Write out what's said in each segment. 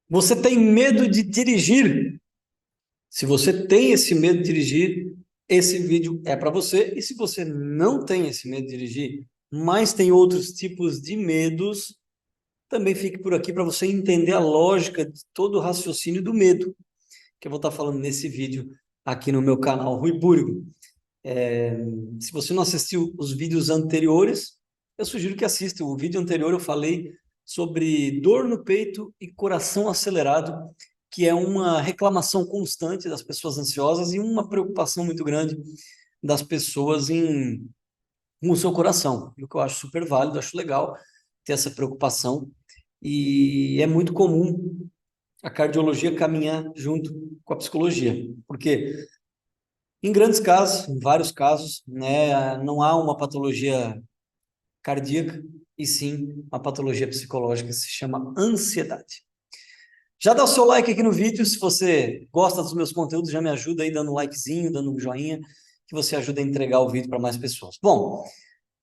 Você tem medo de dirigir? Se você tem esse medo de dirigir, esse vídeo é para você. E se você não tem esse medo de dirigir, mas tem outros tipos de medos, também fique por aqui para você entender a lógica de todo o raciocínio do medo, que eu vou estar falando nesse vídeo aqui no meu canal Rui Búrigo. Se você não assistiu os vídeos anteriores, eu sugiro que assista. O vídeo anterior eu falei sobre dor no peito e coração acelerado, que é uma reclamação constante das pessoas ansiosas e uma preocupação muito grande das pessoas com o seu coração. E o que eu acho super válido, acho legal ter essa preocupação. E é muito comum a cardiologia caminhar junto com a psicologia, porque em grandes casos, em vários casos, né, não há uma patologia cardíaca, e sim uma patologia psicológica que se chama ansiedade. Já dá o seu like aqui no vídeo, se você gosta dos meus conteúdos, já me ajuda aí dando um likezinho, dando um joinha, que você ajuda a entregar o vídeo para mais pessoas. Bom,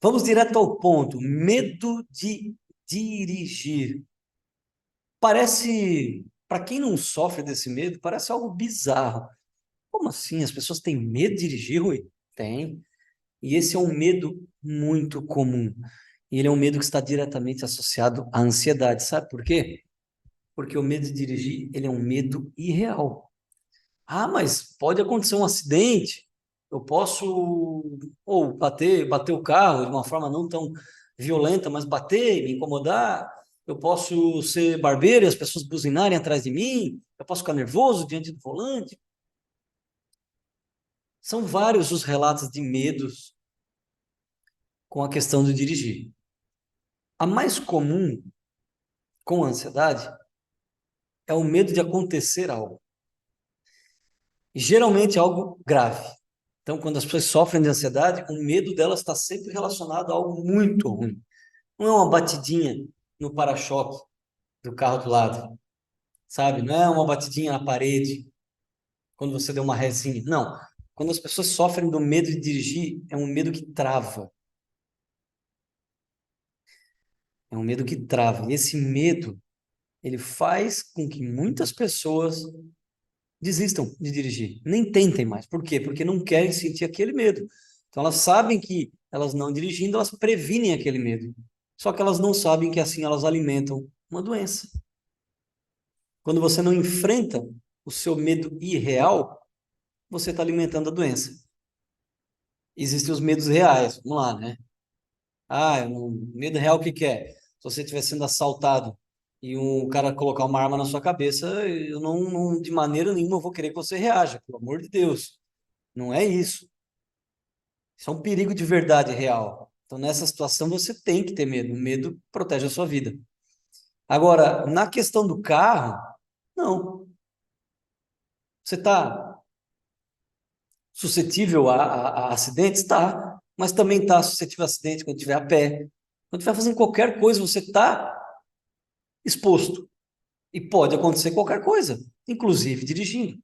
vamos direto ao ponto. Medo de dirigir. Parece, para quem não sofre desse medo, parece algo bizarro. Como assim? As pessoas têm medo de dirigir, Rui? Tem. E esse é um medo muito comum. E ele é um medo que está diretamente associado à ansiedade. Sabe por quê? Porque o medo de dirigir, ele é um medo irreal. Ah, mas pode acontecer um acidente. Eu posso ou bater o carro de uma forma não tão violenta, mas bater, me incomodar. Eu posso ser barbeiro e as pessoas buzinarem atrás de mim. Eu posso ficar nervoso diante do volante. São vários os relatos de medos com a questão de dirigir. A mais comum com a ansiedade é o medo de acontecer algo. E geralmente é algo grave. Então, quando as pessoas sofrem de ansiedade, o medo delas está sempre relacionado a algo muito ruim. Não é uma batidinha no para-choque do carro do lado, sabe? Não é uma batidinha na parede quando você deu uma rezinha. Não. Quando as pessoas sofrem do medo de dirigir, é um medo que trava. É um medo que trava. E esse medo, ele faz com que muitas pessoas desistam de dirigir, nem tentem mais. Por quê? Porque não querem sentir aquele medo. Então elas sabem que elas não dirigindo, elas previnem aquele medo. Só que elas não sabem que assim elas alimentam uma doença. Quando você não enfrenta o seu medo irreal, você está alimentando a doença. Existem os medos reais, vamos lá, né? Ah, o medo real o que que é? Se você estiver sendo assaltado e um cara colocar uma arma na sua cabeça, eu de maneira nenhuma vou querer que você reaja, pelo amor de Deus. Não é isso. Isso é um perigo de verdade real. Então, nessa situação, você tem que ter medo. O medo protege a sua vida. Agora, na questão do carro, não. Você está suscetível a acidentes? Está. Mas também está suscetível a acidentes quando estiver a pé. Quando estiver fazendo qualquer coisa, você está exposto. E pode acontecer qualquer coisa, inclusive dirigindo.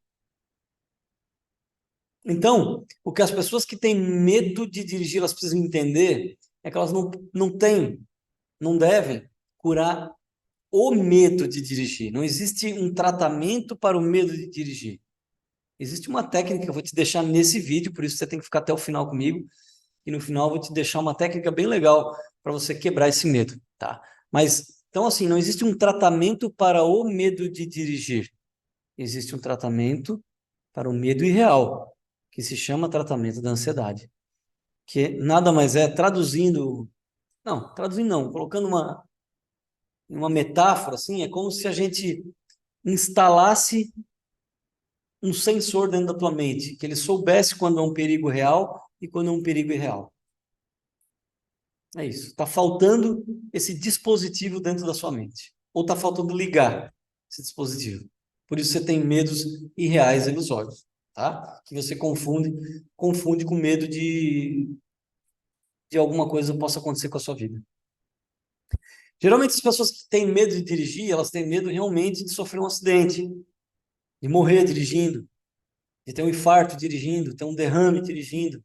Então, o que as pessoas que têm medo de dirigir, elas precisam entender é que elas não têm, não devem curar o medo de dirigir. Não existe um tratamento para o medo de dirigir. Existe uma técnica que eu vou te deixar nesse vídeo, por isso você tem que ficar até o final comigo. E no final eu vou te deixar uma técnica bem legal para você quebrar esse medo, tá? Mas, então assim, não existe um tratamento para o medo de dirigir. Existe um tratamento para o medo irreal, que se chama tratamento da ansiedade. Que nada mais é, traduzindo não, colocando uma metáfora, assim, é como se a gente instalasse um sensor dentro da tua mente, que ele soubesse quando é um perigo real e quando é um perigo irreal. É isso. Está faltando esse dispositivo dentro da sua mente. Ou está faltando ligar esse dispositivo. Por isso você tem medos irreais, ilusórios, tá? Que você confunde com medo de alguma coisa que possa acontecer com a sua vida. Geralmente as pessoas que têm medo de dirigir, elas têm medo realmente de sofrer um acidente, de morrer dirigindo, de ter um infarto dirigindo, ter um derrame dirigindo.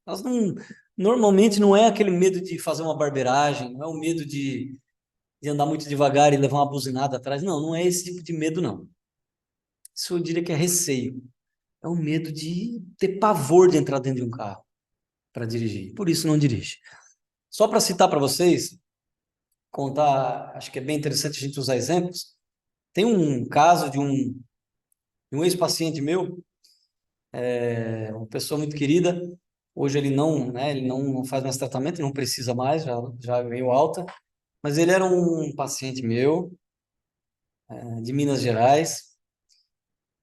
Elas normalmente não é aquele medo de fazer uma barbeiragem, não é o medo de andar muito devagar e levar uma buzinada atrás. Não, não é esse tipo de medo, não. Isso eu diria que é receio. É o medo de ter pavor de entrar dentro de um carro para dirigir. Por isso não dirige. Só para citar para vocês, contar, acho que é bem interessante a gente usar exemplos. Tem um caso de um ex-paciente meu, uma pessoa muito querida. Hoje ele não, né, ele não faz mais tratamento, não precisa mais, já veio alta. Mas ele era um paciente meu, de Minas Gerais,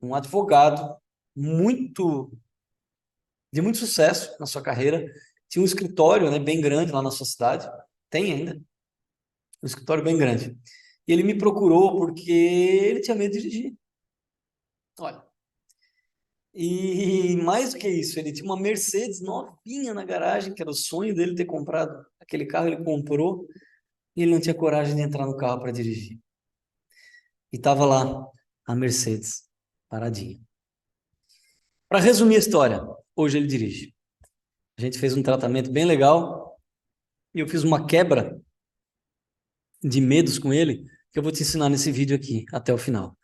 um advogado muito de muito sucesso na sua carreira. Tinha um escritório, né, bem grande lá na sua cidade. Tem ainda, um escritório bem grande. E ele me procurou porque ele tinha medo de dirigir. Olha, e mais do que isso, ele tinha uma Mercedes novinha na garagem, que era o sonho dele ter comprado aquele carro, ele comprou, e ele não tinha coragem de entrar no carro para dirigir. E estava lá a Mercedes, paradinha. Para resumir a história, hoje ele dirige. A gente fez um tratamento bem legal e eu fiz uma quebra de medos com ele, que eu vou te ensinar nesse vídeo aqui, até o final.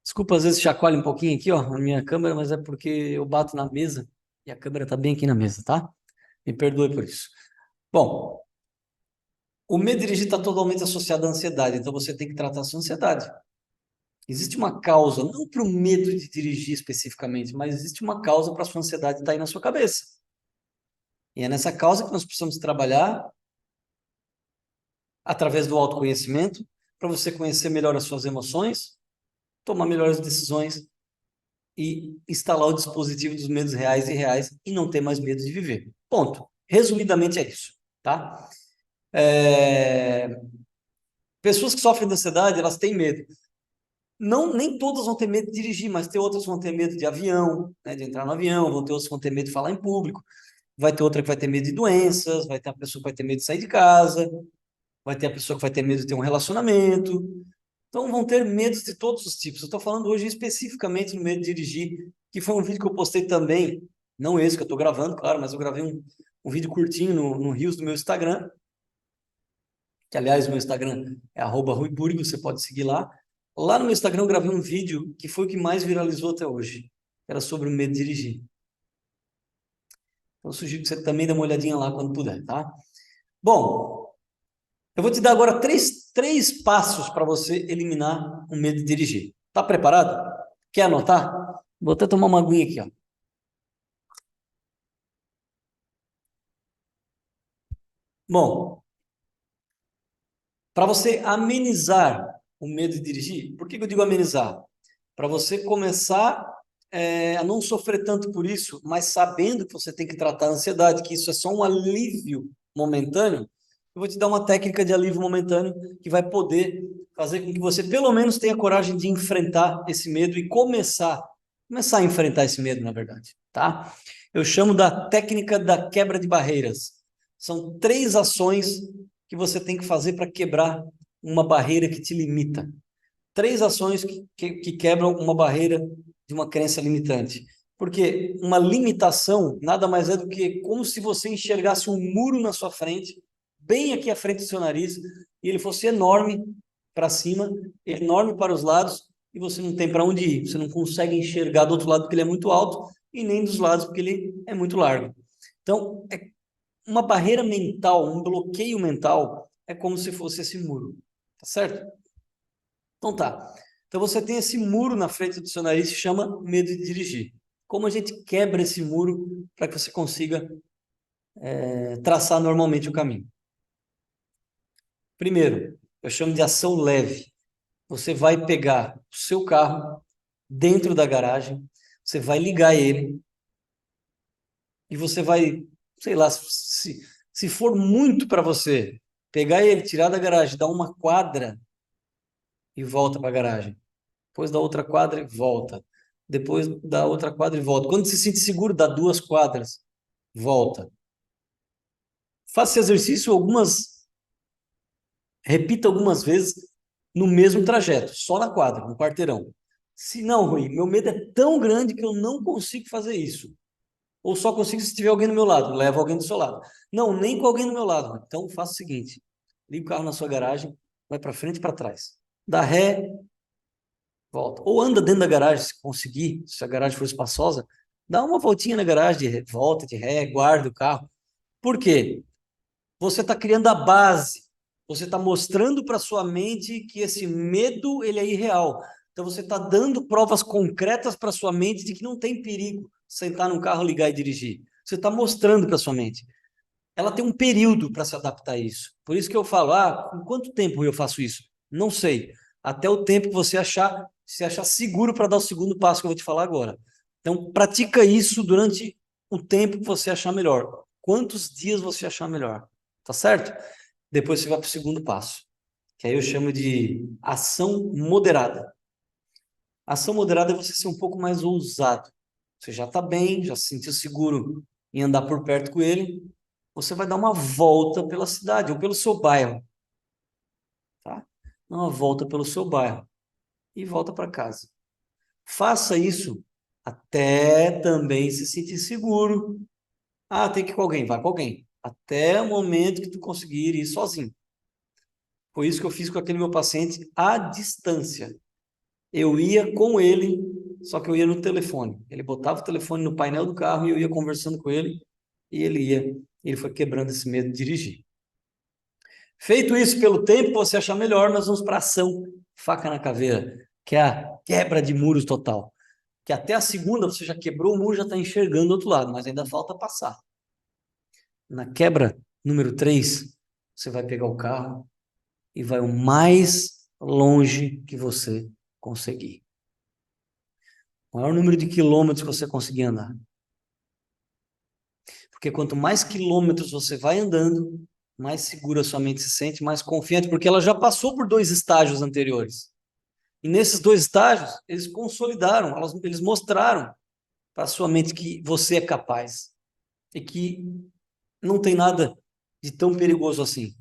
Desculpa, às vezes chacoalha um pouquinho aqui, ó, a minha câmera, mas é porque eu bato na mesa e a câmera tá bem aqui na mesa, tá? Me perdoe por isso. Bom, o medo de dirigir está totalmente associado à ansiedade, então você tem que tratar a sua ansiedade. Existe uma causa, não para o medo de dirigir especificamente, mas existe uma causa para a sua ansiedade estar aí na sua cabeça. E é nessa causa que nós precisamos trabalhar através do autoconhecimento, para você conhecer melhor as suas emoções, tomar melhores decisões e instalar o dispositivo dos medos reais e reais e não ter mais medo de viver. Ponto. Resumidamente é isso, tá? Pessoas que sofrem de ansiedade, elas têm medo. Não, nem todas vão ter medo de dirigir, mas tem outras que vão ter medo de avião, né, de entrar no avião, vão ter outras que vão ter medo de falar em público, vai ter outra que vai ter medo de doenças, vai ter a pessoa que vai ter medo de sair de casa, vai ter a pessoa que vai ter medo de ter um relacionamento. Então vão ter medos de todos os tipos. Eu estou falando hoje especificamente no medo de dirigir, que foi um vídeo que eu postei também, não esse que eu estou gravando, claro, mas eu gravei um vídeo curtinho no Reels do meu Instagram, que aliás o meu Instagram é @ruiburgo, você pode seguir lá. Lá no meu Instagram eu gravei um vídeo que foi o que mais viralizou até hoje, que era sobre o medo de dirigir. Então eu sugiro que você também dê uma olhadinha lá quando puder, tá? Bom, eu vou te dar agora três passos para você eliminar o medo de dirigir. Tá preparado? Quer anotar? Vou até tomar uma aguinha aqui, ó. Bom, para você amenizar o medo de dirigir, por que que eu digo amenizar? Para você começar a não sofrer tanto por isso, mas sabendo que você tem que tratar a ansiedade, que isso é só um alívio momentâneo, eu vou te dar uma técnica de alívio momentâneo que vai poder fazer com que você pelo menos tenha coragem de enfrentar esse medo e começar a enfrentar esse medo, na verdade, tá? Eu chamo da técnica da quebra de barreiras. São 3 ações que você tem que fazer para quebrar uma barreira que te limita. 3 ações que quebram uma barreira de uma crença limitante. Porque uma limitação nada mais é do que como se você enxergasse um muro na sua frente, bem aqui à frente do seu nariz, e ele fosse enorme para cima, enorme para os lados, e você não tem para onde ir. Você não consegue enxergar do outro lado porque ele é muito alto, e nem dos lados porque ele é muito largo. Então, uma barreira mental, um bloqueio mental, é como se fosse esse muro. Tá certo? Então tá. Então você tem esse muro na frente do seu nariz que chama medo de dirigir. Como a gente quebra esse muro para que você consiga traçar normalmente o caminho? Primeiro, eu chamo de ação leve. Você vai pegar o seu carro dentro da garagem, você vai ligar ele e você vai, sei lá, se for muito para você, pegar ele, tirar da garagem, dar uma quadra e volta para a garagem. Depois da outra quadra e volta. Depois da outra quadra e volta. Quando se sente seguro, dá 2 quadras, volta. Faça esse exercício repita algumas vezes no mesmo trajeto, só na quadra, no quarteirão. Se não, Rui, meu medo é tão grande que eu não consigo fazer isso. Ou só consigo se tiver alguém do meu lado, leva alguém do seu lado. Não, nem com alguém do meu lado. Então faça o seguinte: liga o carro na sua garagem, vai para frente e para trás. Dá ré, volta. Ou anda dentro da garagem, se conseguir, se a garagem for espaçosa, dá uma voltinha na garagem, volta de ré, guarda o carro. Por quê? Você está criando a base. Você está mostrando para sua mente que esse medo ele é irreal. Então você está dando provas concretas para sua mente de que não tem perigo sentar num carro, ligar e dirigir. Você está mostrando para sua mente. Ela tem um período para se adaptar a isso. Por isso que eu falo, com quanto tempo eu faço isso? Não sei. Até o tempo que você se achar seguro para dar o segundo passo que eu vou te falar agora. Então, pratica isso durante o tempo que você achar melhor. Quantos dias você achar melhor? Tá certo? Depois você vai para o segundo passo, que aí eu chamo de ação moderada. Ação moderada é você ser um pouco mais ousado. Você já está bem, já se sentiu seguro em andar por perto com ele, você vai dar uma volta pela cidade ou pelo seu bairro, tá? Dá uma volta pelo seu bairro e volta para casa. Faça isso até também se sentir seguro. Tem que ir com alguém, vai com alguém. Até o momento que tu conseguir ir sozinho. Foi isso que eu fiz com aquele meu paciente à distância. Eu ia com ele, só que eu ia no telefone. Ele botava o telefone no painel do carro e eu ia conversando com ele e ele ia. Ele foi quebrando esse medo de dirigir. Feito isso pelo tempo, você achar melhor, nós vamos para a ação faca na caveira, que é a quebra de muros total. Que até a segunda você já quebrou o muro, já está enxergando do outro lado, mas ainda falta passar. Na quebra número 3, você vai pegar o carro e vai o mais longe que você conseguir. O maior número de quilômetros que você conseguir andar. Porque quanto mais quilômetros você vai andando, mais segura sua mente se sente, mais confiante, porque ela já passou por 2 estágios anteriores. E nesses 2 estágios, eles consolidaram, eles mostraram para sua mente que você é capaz e que não tem nada de tão perigoso assim,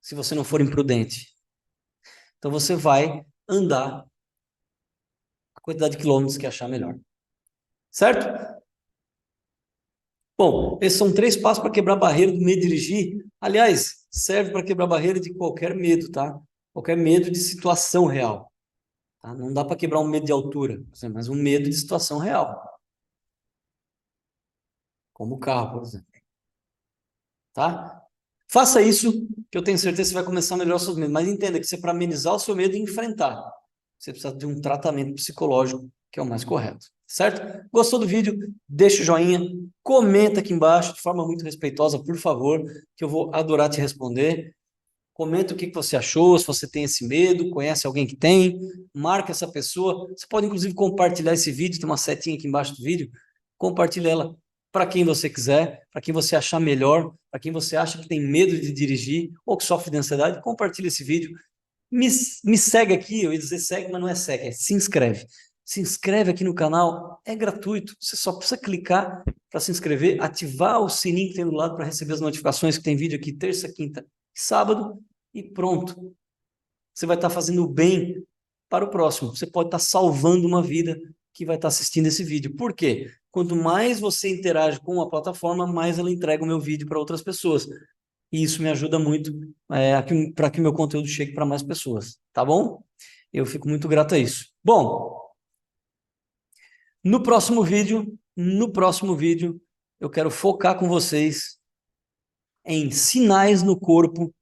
se você não for imprudente. Então você vai andar a quantidade de quilômetros que achar melhor. Certo? Bom, esses são 3 passos para quebrar a barreira do medo de dirigir. Aliás, serve para quebrar a barreira de qualquer medo, tá? Qualquer medo de situação real. Tá? Não dá para quebrar um medo de altura, mas um medo de situação real. Como o carro, por exemplo. Tá? Faça isso, que eu tenho certeza que você vai começar a melhorar os seus medos. Mas entenda que isso é para amenizar o seu medo e enfrentar. Você precisa de um tratamento psicológico, que é o mais correto. Certo? Gostou do vídeo? Deixa o joinha, comenta aqui embaixo, de forma muito respeitosa, por favor, que eu vou adorar te responder. Comenta o que você achou, se você tem esse medo, conhece alguém que tem, marca essa pessoa. Você pode, inclusive, compartilhar esse vídeo, tem uma setinha aqui embaixo do vídeo. Compartilha ela para quem você quiser, para quem você achar melhor, para quem você acha que tem medo de dirigir ou que sofre de ansiedade. Compartilha esse vídeo. Me segue aqui, eu ia dizer segue, mas não é segue, é se inscreve. Se inscreve aqui no canal, é gratuito. Você só precisa clicar para se inscrever, ativar o sininho que tem do lado para receber as notificações que tem vídeo aqui terça, quinta e sábado e pronto. Você vai estar fazendo bem para o próximo. Você pode estar salvando uma vida que vai estar assistindo esse vídeo. Por quê? Quanto mais você interage com a plataforma, mais ela entrega o meu vídeo para outras pessoas. E isso me ajuda muito para que o meu conteúdo chegue para mais pessoas, tá bom? Eu fico muito grato a isso. Bom, no próximo vídeo, eu quero focar com vocês em sinais no corpo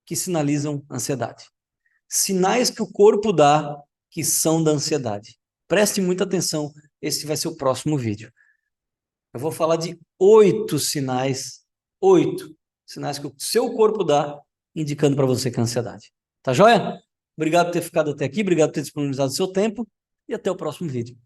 que sinalizam ansiedade. Sinais que o corpo dá que são da ansiedade. Preste muita atenção, esse vai ser o próximo vídeo. Eu vou falar de 8 sinais que o seu corpo dá, indicando para você que é ansiedade. Tá joia? Obrigado por ter ficado até aqui, obrigado por ter disponibilizado o seu tempo e até o próximo vídeo.